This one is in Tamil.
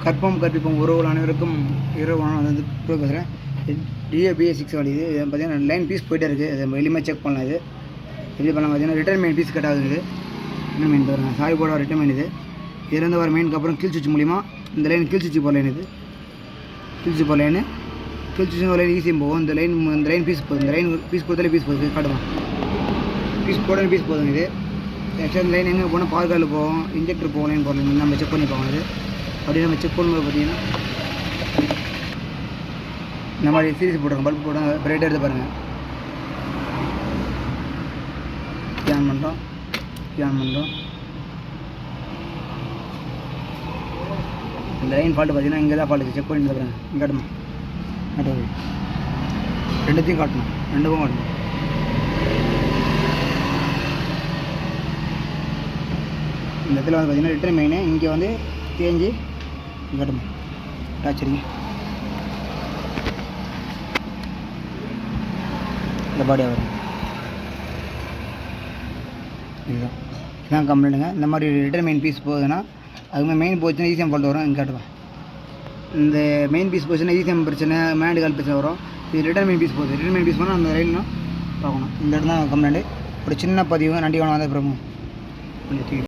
கற்பம் கற்பிப்போம் உறவுகள் அனைவருக்கும் இரவு வந்து பேசுகிறேன். DA-BA6 வழியுது. இது பார்த்தீங்கன்னா லைன் பீஸ் போயிட்டே இருக்குது. அதை எளிமையாக செக் பண்ணலாம். இது எப்படி பண்ணலாம் பார்த்தீங்கன்னா ரிட்டர்ன் மெயின் பீஸ் கட் ஆகுது. ரிட்டர்ன் மெயின் பாருங்கள், சாரி போட ரிட்டர்ன் மெயின் இது. இதுலேருந்து வர மெயினுக்கு அப்புறம் கீழ் சுவிட்ச் மூலிமா இந்த லைன் கீழ் சுவிட்ச் போகிற லைன் இது. கீழ் சுவிட்ச் போகிற லைனு கீழ் சுவிட்ச் ஒரு லைன் ஈஸியும் போகும். இந்த லைன் பீஸ் போகுது. இந்த லைன் பீஸ் கொடுத்தாலே பீஸ் போகுது. காட்டுமா பீஸ் போட பீஸ் போதுங்க. இது ஆக்சுவலாக இந்த லைன் எங்கே போனால் பால் காலில் போகும், இன்ஜெக்டர் போகும், லைன் போகலாம். நம்ம செக் பண்ணி பார்க்கணும். இது அப்படி நம்ம செக் பண்ணும்போது பார்த்தீங்கன்னா இந்த மாதிரி சீரிஸ் போட்டுருக்கோம். பல்ப் போட்டு பிரைட் எடுத்து பாருங்கள். ஆன் பண்ணுறோம். இந்த லைன் ஃபால்ட்டு பார்த்தீங்கன்னா இங்கே தான் ஃபால்ட்டு செக் பண்ணி பாருங்கள். இங்கே காட்டணும். ரெண்டுத்தையும் காட்டணும். ரெண்டுக்கும் காட்டணும். இந்த இடத்துல வந்து பார்த்தீங்கன்னா ரிட்டர்ன் மெயின் இங்கே வந்து தேஞ்சு காட்டணும். டாச்சரிங்க இந்த பாடியாக வரும். இதுதான் கம்ப்ளைண்ட்டுங்க. இந்த மாதிரி ரிட்டர்ன் மெயின் பீஸ் போகுதுன்னா அதுவுமே மெயின் போச்சுன்னா ஈசிஎம் ஃபால்ட் வரும். இங்கே காட்டுவோம். இந்த மெயின் பீஸ் போச்சுன்னா ஈசிஎம் பிரச்சனை, மேண்டு கால் பிரச்சனை வரும். இது ரிட்டர்ன் மெயின் பீஸ் போகுது. ரிட்டர்ன் மெயின் பீஸ் போனால் அந்த ரயில்னா பார்க்கணும். இந்த இடம் தான் கம்ப்ளைண்ட்டு. ஒரு சின்ன பதிவு நண்டி வந்த அப்புறம்